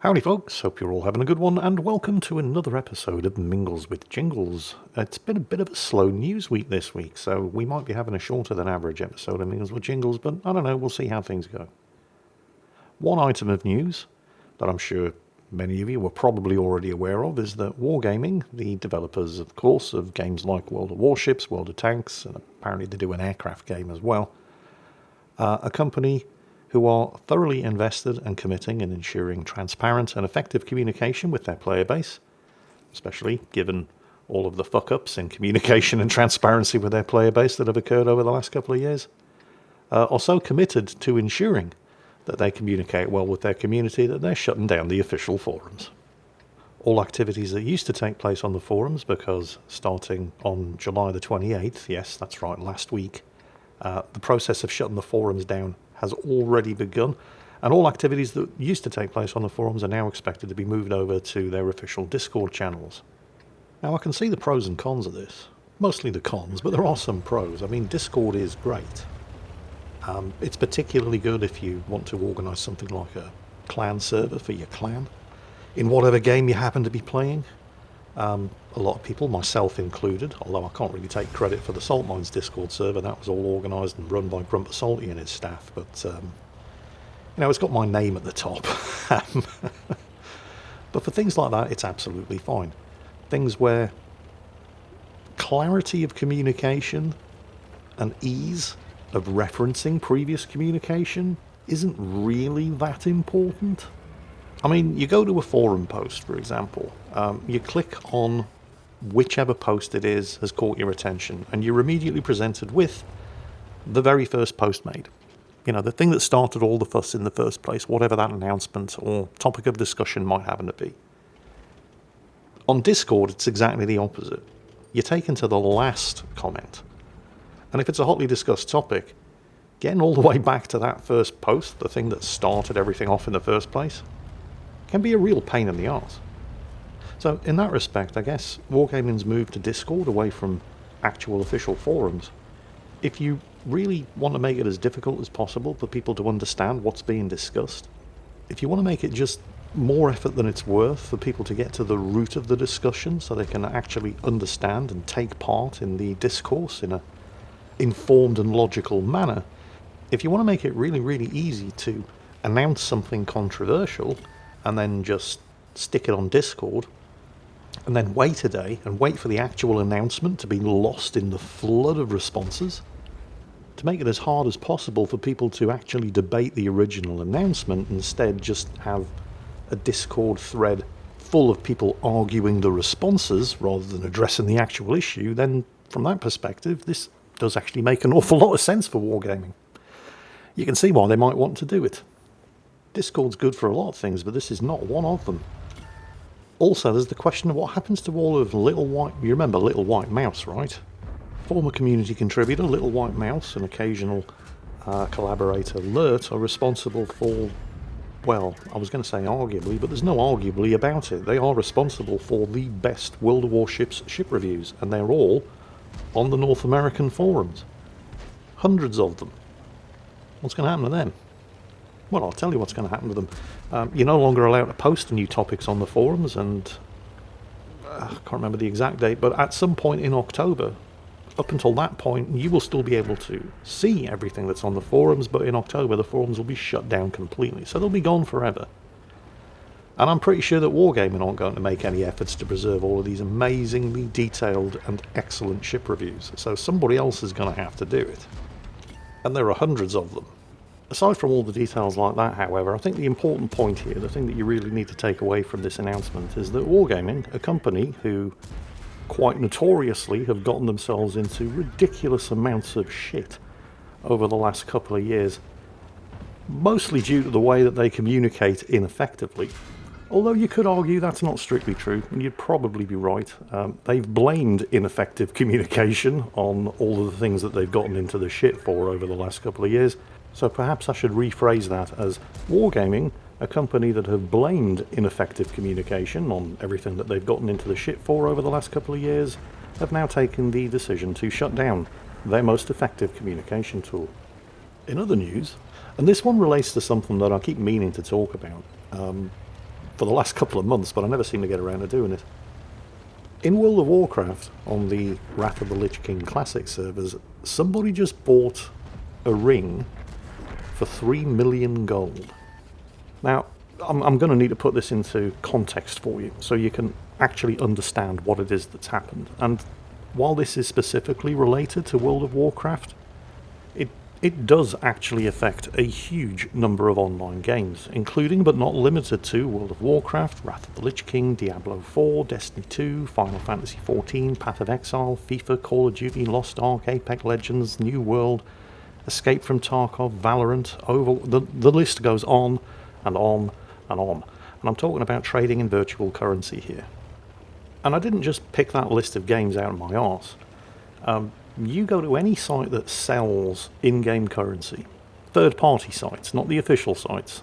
Howdy folks, hope you're all having a good one, and welcome to another episode of Mingles with Jingles. It's been a bit of a slow news week this week, so we might be having a shorter than average episode of Mingles with Jingles, but I don't know, we'll see how things go. One item of news that I'm sure many of you were probably already aware of is that Wargaming, the developers of course of games like World of Warships, World of Tanks, and apparently they do an aircraft game as well, a company who are thoroughly invested and committing in ensuring transparent and effective communication with their player base, especially given all of the fuck-ups in communication and transparency with their player base that have occurred over the last couple of years, are so committed to ensuring that they communicate well with their community that they're shutting down the official forums. All activities that used to take place on the forums, because starting on July the 28th, yes, that's right, last week, the process of shutting the forums down has already begun, and all activities that used to take place on the forums are now expected to be moved over to their official Discord channels. Now, I can see the pros and cons of this. Mostly the cons, but there are some pros. I mean, Discord is great. It's particularly good if you want to organise something like a clan server for your clan in whatever game you happen to be playing. A lot of people, myself included, although I can't really take credit for the Salt Mines Discord server, that was all organised and run by Grumper Salty and his staff, but it's got my name at the top. But for things like that, it's absolutely fine. Things where clarity of communication and ease of referencing previous communication isn't really that important. I mean, you go to a forum post, for example, you click on whichever post it is has caught your attention, and you're immediately presented with the very first post made. You know, the thing that started all the fuss in the first place, whatever that announcement or topic of discussion might happen to be. On Discord, it's exactly the opposite. You're taken to the last comment. And if it's a hotly discussed topic, getting all the way back to that first post, the thing that started everything off in the first place, can be a real pain in the arse. So in that respect, I guess Wargaming's move to Discord away from actual official forums, if you really want to make it as difficult as possible for people to understand what's being discussed, if you want to make it just more effort than it's worth for people to get to the root of the discussion so they can actually understand and take part in the discourse in a informed and logical manner, if you want to make it really, really easy to announce something controversial and then just stick it on Discord, and then wait a day and wait for the actual announcement to be lost in the flood of responses, to make it as hard as possible for people to actually debate the original announcement, instead just have a Discord thread full of people arguing the responses rather than addressing the actual issue, then from that perspective, this does actually make an awful lot of sense for Wargaming. You can see why they might want to do it. Discord's good for a lot of things, but this is not one of them. Also, there's the question of what happens to all of Little White... You remember Little White Mouse, right? Former community contributor Little White Mouse and occasional collaborator Lurt are responsible for, well, I was going to say arguably, but there's no arguably about it. They are responsible for the best World of Warships ship reviews, and they're all on the North American forums. Hundreds of them. What's going to happen to them? Well, I'll tell you what's going to happen to them. You're no longer allowed to post new topics on the forums, and I can't remember the exact date, but at some point in October, up until that point, you will still be able to see everything that's on the forums, but in October the forums will be shut down completely, so they'll be gone forever. And I'm pretty sure that Wargaming aren't going to make any efforts to preserve all of these amazingly detailed and excellent ship reviews, so somebody else is going to have to do it. And there are hundreds of them. Aside from all the details like that, however, I think the important point here, the thing that you really need to take away from this announcement, is that Wargaming, a company who quite notoriously have gotten themselves into ridiculous amounts of shit over the last couple of years, mostly due to the way that they communicate ineffectively. Although you could argue that's not strictly true, and you'd probably be right. They've blamed ineffective communication on all of the things that they've gotten into the shit for over the last couple of years. So perhaps I should rephrase that as Wargaming, a company that have blamed ineffective communication on everything that they've gotten into the shit for over the last couple of years, have now taken the decision to shut down their most effective communication tool. In other news, and this one relates to something that I keep meaning to talk about, for the last couple of months, but I never seem to get around to doing it. In World of Warcraft, on the Wrath of the Lich King Classic servers, somebody just bought a ring for 3 million gold. Now, I'm going to need to put this into context for you, so you can actually understand what it is that's happened. And while this is specifically related to World of Warcraft, it does actually affect a huge number of online games, including but not limited to World of Warcraft, Wrath of the Lich King, Diablo 4, Destiny 2, Final Fantasy 14, Path of Exile, FIFA, Call of Duty, Lost Ark, Apex Legends, New World, Escape from Tarkov, Valorant, the list goes on and on and on. And I'm talking about trading in virtual currency here. And I didn't just pick that list of games out of my arse. You go to any site that sells in-game currency, third-party sites, not the official sites,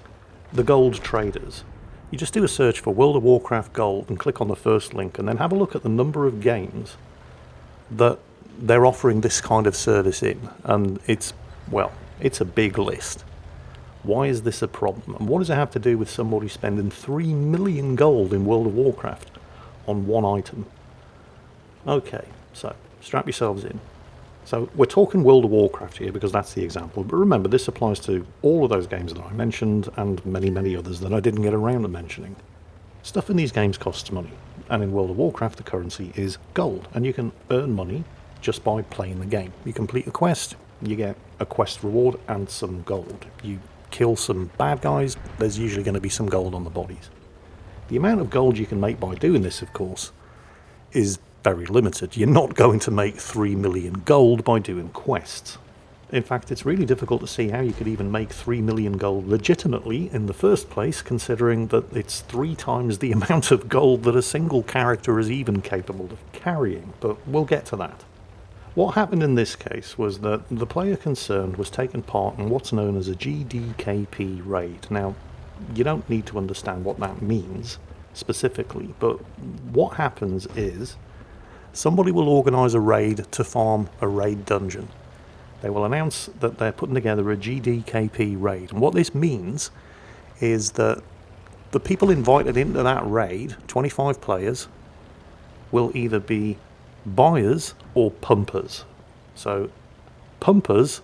the gold traders. You just do a search for World of Warcraft Gold and click on the first link, and then have a look at the number of games that they're offering this kind of service in. And it's a big list. Why is this a problem? And what does it have to do with somebody spending 3 million gold in World of Warcraft on one item? Okay, so strap yourselves in. So we're talking World of Warcraft here because that's the example, but remember this applies to all of those games that I mentioned and many, many others that I didn't get around to mentioning. Stuff in these games costs money, and in World of Warcraft the currency is gold, and you can earn money just by playing the game. You complete a quest, you get a quest reward and some gold. You kill some bad guys, there's usually going to be some gold on the bodies. The amount of gold you can make by doing this, of course, is very limited. You're not going to make 3 million gold by doing quests. In fact, it's really difficult to see how you could even make 3 million gold legitimately in the first place, considering that it's 3 times the amount of gold that a single character is even capable of carrying, but we'll get to that. What happened in this case was that the player concerned was taking part in what's known as a GDKP raid. Now, you don't need to understand what that means specifically, but what happens is somebody will organise a raid to farm a raid dungeon. They will announce that they're putting together a GDKP raid, and what this means is that the people invited into that raid, 25 players, will either be buyers or pumpers. So pumpers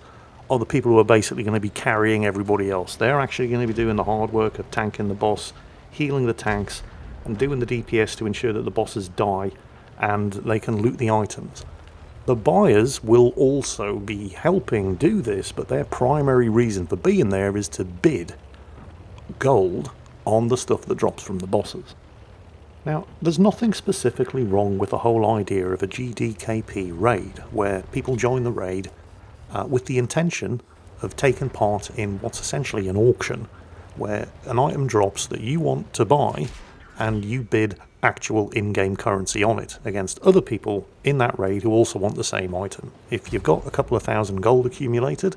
are the people who are basically going to be carrying everybody else. They're actually going to be doing the hard work of tanking the boss, healing the tanks, and doing the DPS to ensure that the bosses die and they can loot the items. The buyers will also be helping do this, but their primary reason for being there is to bid gold on the stuff that drops from the bosses. Now, there's nothing specifically wrong with the whole idea of a GDKP raid, where people join the raid with the intention of taking part in what's essentially an auction, where an item drops that you want to buy, and you bid actual in-game currency on it against other people in that raid who also want the same item. If you've got a couple of thousand gold accumulated,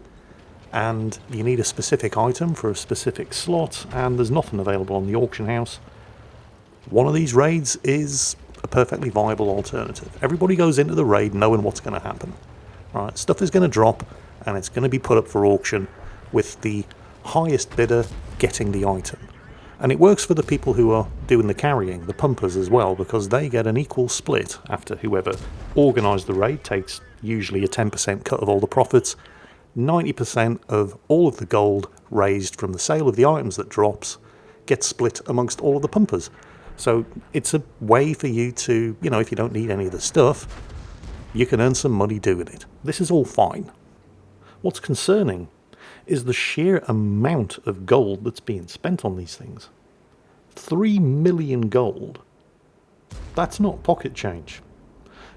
and you need a specific item for a specific slot, and there's nothing available on the auction house, one of these raids is a perfectly viable alternative. Everybody goes into the raid knowing what's going to happen. Right, stuff is going to drop, and it's going to be put up for auction, with the highest bidder getting the item. And it works for the people who are doing the carrying, the pumpers as well, because they get an equal split after whoever organised the raid takes usually a 10% cut of all the profits. 90% of all of the gold raised from the sale of the items that drops gets split amongst all of the pumpers. So it's a way for you to, if you don't need any of the stuff, you can earn some money doing it. This is all fine. What's concerning is the sheer amount of gold that's being spent on these things. 3 million gold. That's not pocket change.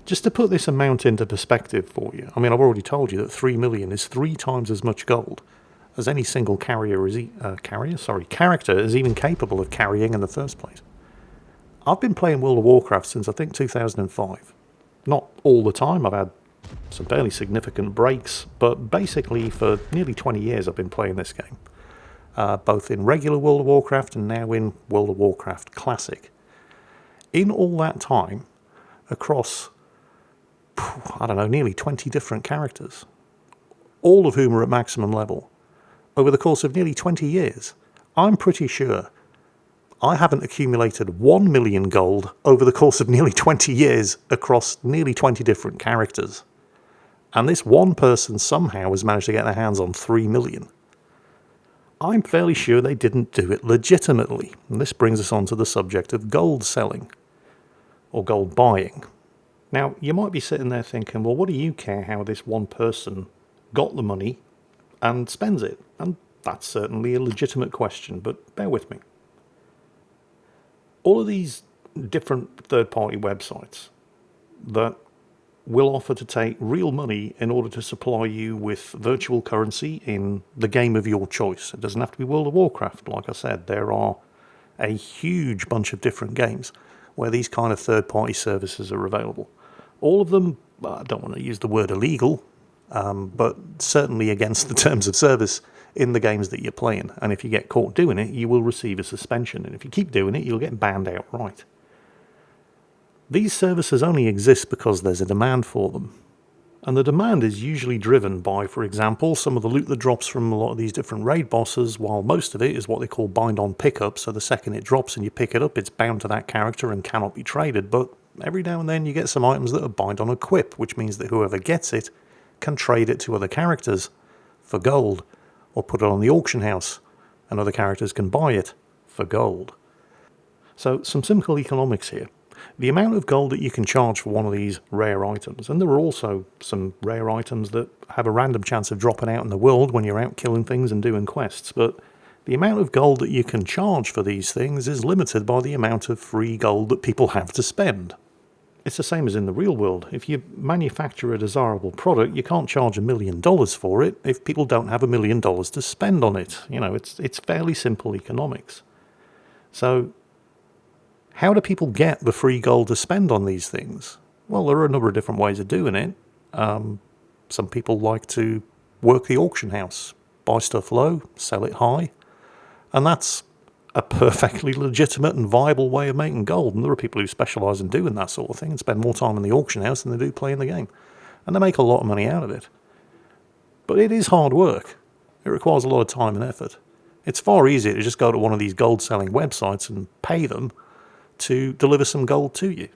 Just to put this amount into perspective for you, I've already told you that 3 million is 3 times as much gold as any single character is even capable of carrying in the first place. I've been playing World of Warcraft since I think 2005. Not all the time, I've had some fairly significant breaks, but basically for nearly 20 years I've been playing this game. Both in regular World of Warcraft and now in World of Warcraft Classic. In all that time, across, nearly 20 different characters, all of whom are at maximum level, over the course of nearly 20 years, I'm pretty sure I haven't accumulated 1 million gold over the course of nearly 20 years across nearly 20 different characters. And this one person somehow has managed to get their hands on 3 million. I'm fairly sure they didn't do it legitimately. And this brings us on to the subject of gold selling, or gold buying. Now, you might be sitting there thinking, well, what do you care how this one person got the money and spends it? And that's certainly a legitimate question, but bear with me. All of these different third-party websites that will offer to take real money in order to supply you with virtual currency in the game of your choice. It doesn't have to be World of Warcraft. Like I said, there are a huge bunch of different games where these kind of third-party services are available. All of them, I don't want to use the word illegal, but certainly against the terms of service in the games that you're playing. And if you get caught doing it, you will receive a suspension. And if you keep doing it, you'll get banned outright. These services only exist because there's a demand for them. And the demand is usually driven by, for example, some of the loot that drops from a lot of these different raid bosses, while most of it is what they call bind-on pickup. So the second it drops and you pick it up, it's bound to that character and cannot be traded. But every now and then you get some items that are bind-on equip, which means that whoever gets it can trade it to other characters for gold, or put it on the auction house, and other characters can buy it for gold. So some simple economics here. The amount of gold that you can charge for one of these rare items, and there are also some rare items that have a random chance of dropping out in the world when you're out killing things and doing quests, but the amount of gold that you can charge for these things is limited by the amount of free gold that people have to spend. It's the same as in the real world. If you manufacture a desirable product, you can't charge $1 million for it if people don't have $1 million to spend on it. You know, it's fairly simple economics. So how do people get the free gold to spend on these things? Well, there are a number of different ways of doing it. Some people like to work the auction house, buy stuff low, sell it high, and that's a perfectly legitimate and viable way of making gold. And there are people who specialise in doing that sort of thing and spend more time in the auction house than they do playing the game. And they make a lot of money out of it. But it is hard work. It requires a lot of time and effort. It's far easier to just go to one of these gold selling websites and pay them to deliver some gold to you.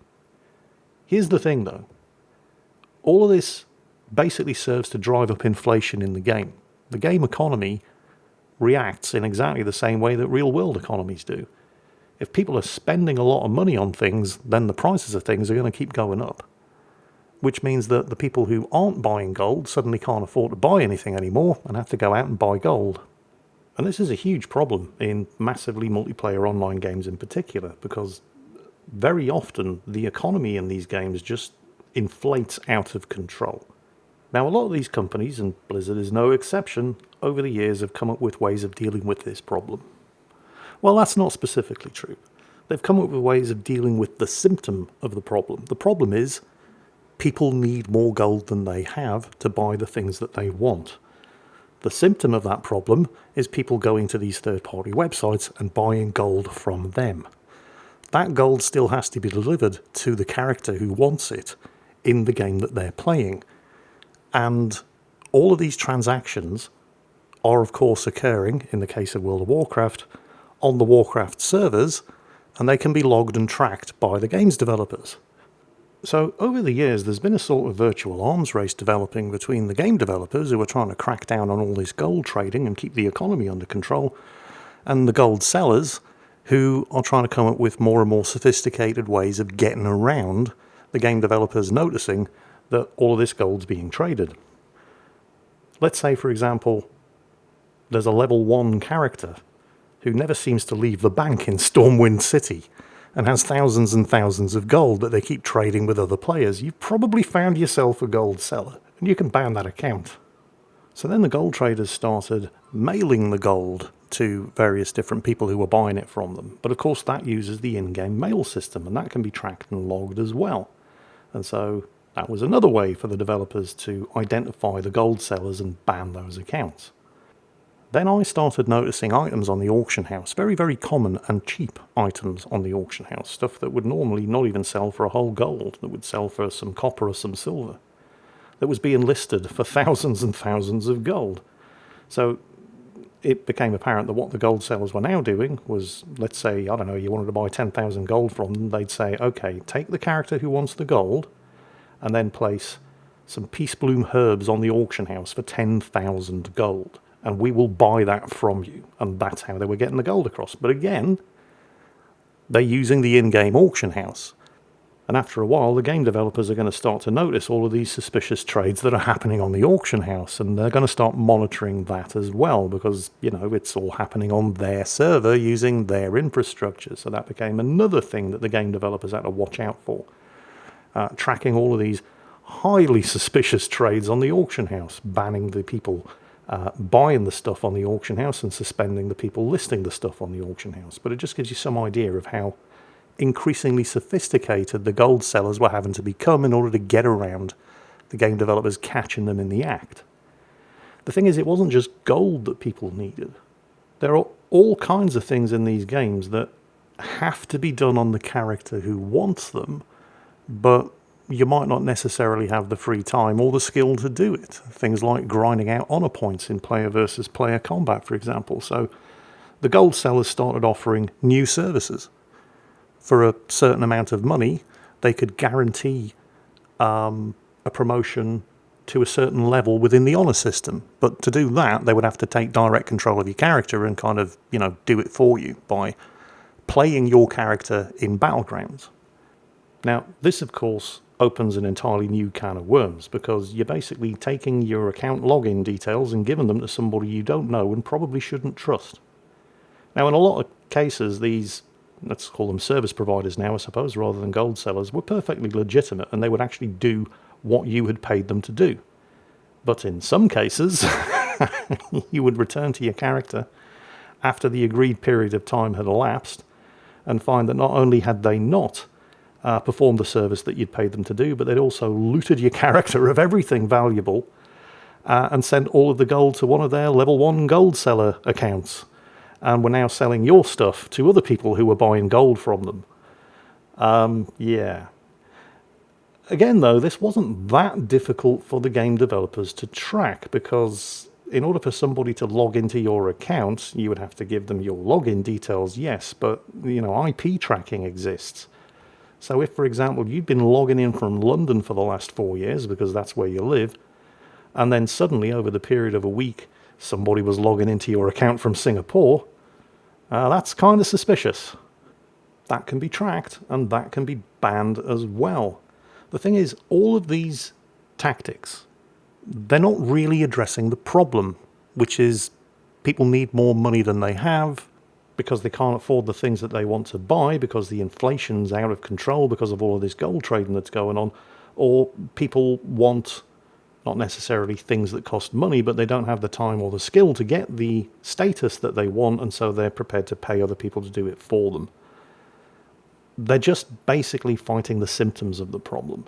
Here's the thing though. All of this basically serves to drive up inflation in the game. The game economy reacts in exactly the same way that real world economies do. If people are spending a lot of money on things, then the prices of things are going to keep going up. Which means that the people who aren't buying gold suddenly can't afford to buy anything anymore and have to go out and buy gold. And this is a huge problem in massively multiplayer online games in particular, because very often the economy in these games just inflates out of control. Now, a lot of these companies, and Blizzard is no exception, over the years have come up with ways of dealing with this problem. Well, that's not specifically true. They've come up with ways of dealing with the symptom of the problem. The problem is people need more gold than they have to buy the things that they want. The symptom of that problem is people going to these third-party websites and buying gold from them. That gold still has to be delivered to the character who wants it in the game that they're playing. And all of these transactions are, of course, occurring, in the case of World of Warcraft, on the Warcraft servers, and they can be logged and tracked by the games developers. So over the years, there's been a sort of virtual arms race developing between the game developers who are trying to crack down on all this gold trading and keep the economy under control, and the gold sellers who are trying to come up with more and more sophisticated ways of getting around the game developers noticing that all of this gold's being traded. Let's say, for example, there's a level 1 character who never seems to leave the bank in Stormwind City and has thousands and thousands of gold that they keep trading with other players. You've probably found yourself a gold seller, and you can ban that account. So then the gold traders started mailing the gold to various different people who were buying it from them. But of course that uses the in-game mail system, and that can be tracked and logged as well. And so that was another way for the developers to identify the gold sellers and ban those accounts. Then I started noticing items on the auction house, very, very common and cheap items on the auction house, stuff that would normally not even sell for a whole gold, that would sell for some copper or some silver, that was being listed for thousands and thousands of gold. So it became apparent that what the gold sellers were now doing was, let's say, I don't know, you wanted to buy 10,000 gold from them, they'd say, okay, take the character who wants the gold and then place some peace bloom herbs on the auction house for 10,000 gold, and we will buy that from you. And that's how they were getting the gold across. But again, they're using the in-game auction house. And after a while, the game developers are going to start to notice all of these suspicious trades that are happening on the auction house, and they're going to start monitoring that as well, because, you know, it's all happening on their server using their infrastructure. So that became another thing that the game developers had to watch out for, tracking all of these highly suspicious trades on the auction house, banning the people buying the stuff on the auction house and suspending the people listing the stuff on the auction house. But it just gives you some idea of how increasingly sophisticated the gold sellers were having to become in order to get around the game developers catching them in the act. The thing is, it wasn't just gold that people needed. There are all kinds of things in these games that have to be done on the character who wants them, but you might not necessarily have the free time or the skill to do it. Things like grinding out honor points in player versus player combat, for example. So the gold sellers started offering new services. For a certain amount of money, they could guarantee a promotion to a certain level within the honor system. But to do that, they would have to take direct control of your character and kind of, you know, do it for you by playing your character in battlegrounds. Now, this, of course, opens an entirely new can of worms, because you're basically taking your account login details and giving them to somebody you don't know and probably shouldn't trust. Now, in a lot of cases, these, let's call them service providers now, I suppose, rather than gold sellers, were perfectly legitimate, and they would actually do what you had paid them to do. But in some cases, you would return to your character after the agreed period of time had elapsed and find that not only had they not performed the service that you'd paid them to do, but they'd also looted your character of everything valuable and sent all of the gold to one of their level 1 gold seller accounts, and were now selling your stuff to other people who were buying gold from them. Yeah. Again, though, this wasn't that difficult for the game developers to track, because in order for somebody to log into your account, you would have to give them your login details, yes, but, you know, IP tracking exists. So if, for example, you'd been logging in from London for the last 4 years, because that's where you live, and then suddenly, over the period of a week, somebody was logging into your account from Singapore, that's kind of suspicious. That can be tracked, and that can be banned as well. The thing is, all of these tactics, they're not really addressing the problem, which is people need more money than they have, because they can't afford the things that they want to buy, because the inflation's out of control because of all of this gold trading that's going on, or people want not necessarily things that cost money, but they don't have the time or the skill to get the status that they want, and so they're prepared to pay other people to do it for them. They're just basically fighting the symptoms of the problem.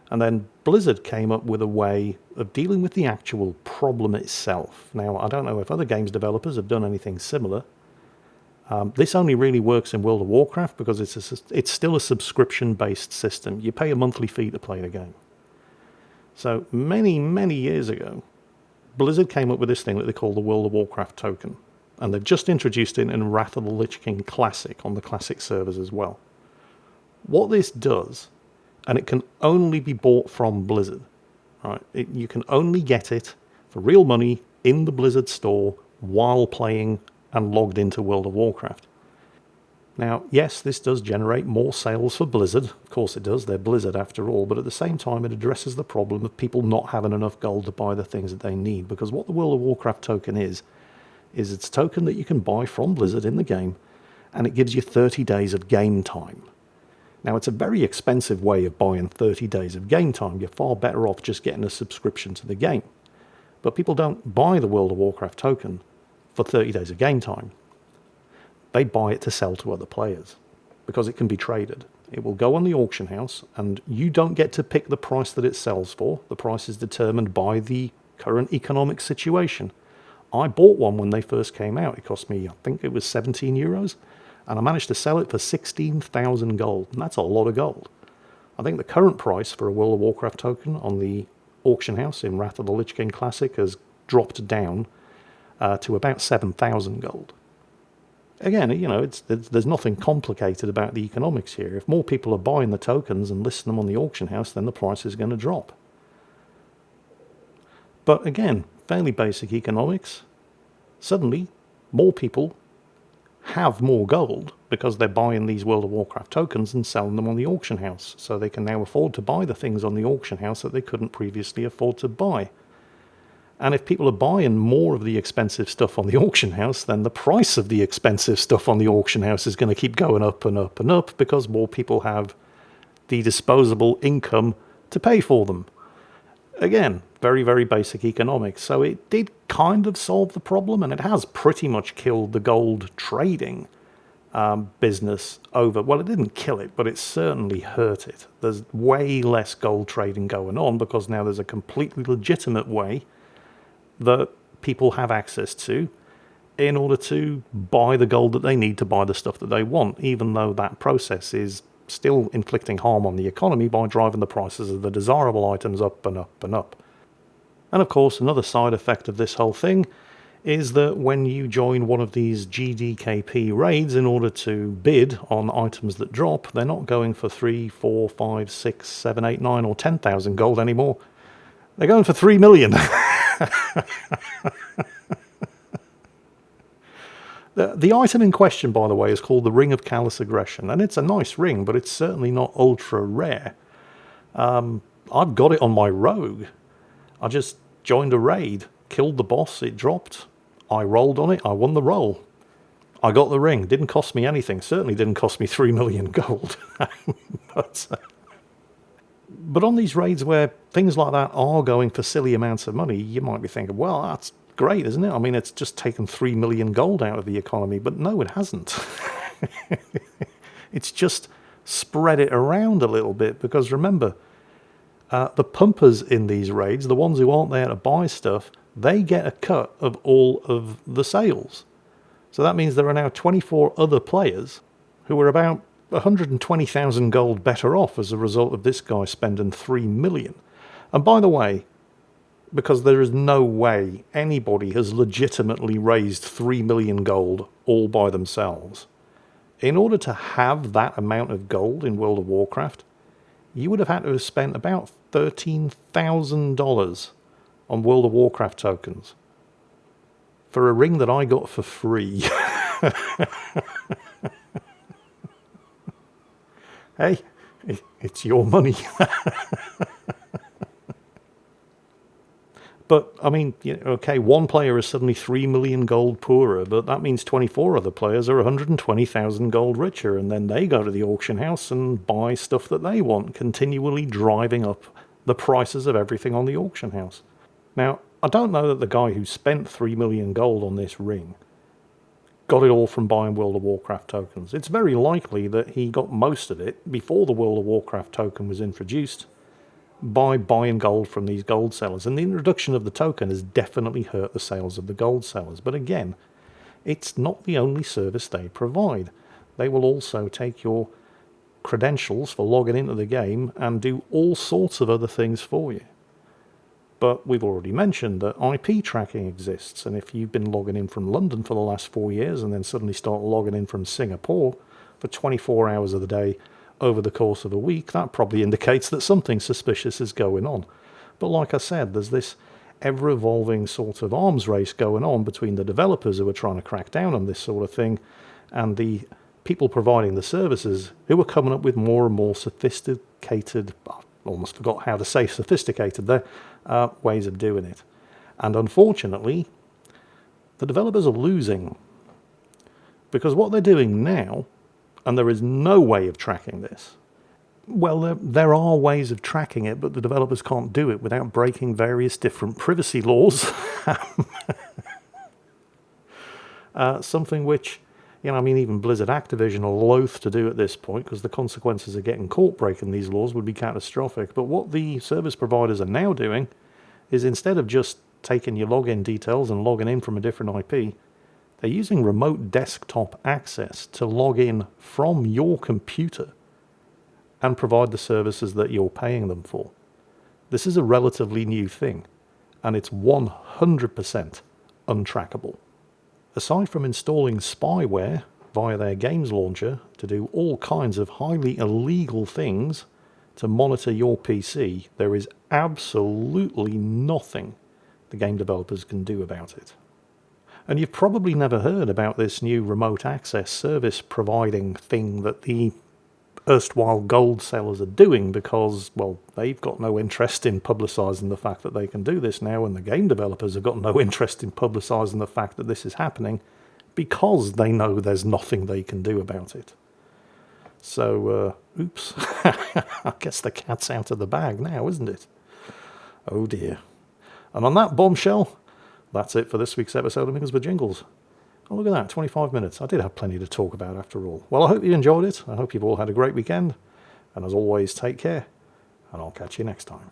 And then Blizzard came up with a way of dealing with the actual problem itself. Now, I don't know if other games developers have done anything similar. This only really works in World of Warcraft because it's still a subscription-based system. You pay a monthly fee to play the game. So many, many years ago, Blizzard came up with this thing that they call the World of Warcraft token. And they've just introduced it in Wrath of the Lich King Classic on the Classic servers as well. What this does, and it can only be bought from Blizzard, right? You can only get it for real money in the Blizzard store while playing and logged into World of Warcraft. Now, yes, this does generate more sales for Blizzard. Of course it does, they're Blizzard after all, but at the same time it addresses the problem of people not having enough gold to buy the things that they need, because what the World of Warcraft token is it's a token that you can buy from Blizzard in the game, and it gives you 30 days of game time. Now, it's a very expensive way of buying 30 days of game time. You're far better off just getting a subscription to the game. But people don't buy the World of Warcraft token for 30 days of game time. They buy it to sell to other players because it can be traded. It will go on the auction house, and you don't get to pick the price that it sells for. The price is determined by the current economic situation. I bought one when they first came out. It cost me, I think it was 17 euros, and I managed to sell it for 16,000 gold, and that's a lot of gold. I think the current price for a World of Warcraft token on the auction house in Wrath of the Lich King Classic has dropped down, to about 7,000 gold. Again, there's nothing complicated about the economics here. If more people are buying the tokens and listing them on the auction house, then the price is going to drop. But again, fairly basic economics. Suddenly, more people have more gold because they're buying these World of Warcraft tokens and selling them on the auction house. So they can now afford to buy the things on the auction house that they couldn't previously afford to buy. And if people are buying more of the expensive stuff on the auction house, then the price of the expensive stuff on the auction house is going to keep going up and up and up because more people have the disposable income to pay for them. Again, very, very basic economics. So it did kind of solve the problem, and it has pretty much killed the gold trading business over. Well, it didn't kill it, but it certainly hurt it. There's way less gold trading going on because now there's a completely legitimate way that people have access to in order to buy the gold that they need to buy the stuff that they want, even though that process is still inflicting harm on the economy by driving the prices of the desirable items up and up and up. And of course, another side effect of this whole thing is that when you join one of these GDKP raids in order to bid on items that drop, they're not going for 3, 4, 5, 6, 7, 8, 9 or 10,000 gold anymore. They're going for 3 million. The item in question, by the way, is called the Ring of Callous Aggression, and it's a nice ring, but it's certainly not ultra rare. I've got it on my rogue. I just joined a raid, killed the boss, it dropped. I rolled on it, I won the roll. I got the ring, didn't cost me anything, certainly didn't cost me 3 million gold. But on these raids where things like that are going for silly amounts of money, you might be thinking, well, that's great, isn't it? I mean, it's just taken 3 million gold out of the economy, but no, it hasn't. It's just spread it around a little bit, because remember, the pumpers in these raids, the ones who aren't there to buy stuff, they get a cut of all of the sales. So that means there are now 24 other players who are about 120,000 gold better off as a result of this guy spending 3 million. And by the way, because there is no way anybody has legitimately raised 3 million gold all by themselves. In order to have that amount of gold in World of Warcraft, you would have had to have spent about $13,000 on World of Warcraft tokens for a ring that I got for free. Hey, it's your money. But, I mean, okay, one player is suddenly 3 million gold poorer, but that means 24 other players are 120,000 gold richer, and then they go to the auction house and buy stuff that they want, continually driving up the prices of everything on the auction house. Now, I don't know that the guy who spent 3 million gold on this ring got it all from buying World of Warcraft tokens. It's very likely that he got most of it before the World of Warcraft token was introduced, by buying gold from these gold sellers. And the introduction of the token has definitely hurt the sales of the gold sellers. But again, it's not the only service they provide. They will also take your credentials for logging into the game and do all sorts of other things for you. But we've already mentioned that IP tracking exists, and if you've been logging in from London for the last 4 years and then suddenly start logging in from Singapore for 24 hours of the day over the course of a week, that probably indicates that something suspicious is going on. But like I said, there's this ever-evolving sort of arms race going on between the developers who are trying to crack down on this sort of thing and the people providing the services who are coming up with more and more sophisticated, I almost forgot how to say sophisticated there, ways of doing it. And unfortunately, the developers are losing, because what they're doing now, and there is no way of tracking this. Well, there are ways of tracking it, but the developers can't do it without breaking various different privacy laws. Something which, I mean, even Blizzard Activision are loath to do at this point, because the consequences of getting caught breaking these laws would be catastrophic. But what the service providers are now doing is, instead of just taking your login details and logging in from a different IP, they're using remote desktop access to log in from your computer and provide the services that you're paying them for. This is a relatively new thing, and it's 100% untrackable. Aside from installing spyware via their games launcher to do all kinds of highly illegal things to monitor your PC, there is absolutely nothing the game developers can do about it. And you've probably never heard about this new remote access service providing thing that the erstwhile gold sellers are doing because, well, they've got no interest in publicising the fact that they can do this now, and the game developers have got no interest in publicising the fact that this is happening because they know there's nothing they can do about it. So, oops, I guess the cat's out of the bag now, isn't it? Oh dear. And on that bombshell, that's it for this week's episode of Mingles with Jingles. Oh, look at that, 25 minutes. I did have plenty to talk about after all. Well, I hope you enjoyed it. I hope you've all had a great weekend. And as always, take care. And I'll catch you next time.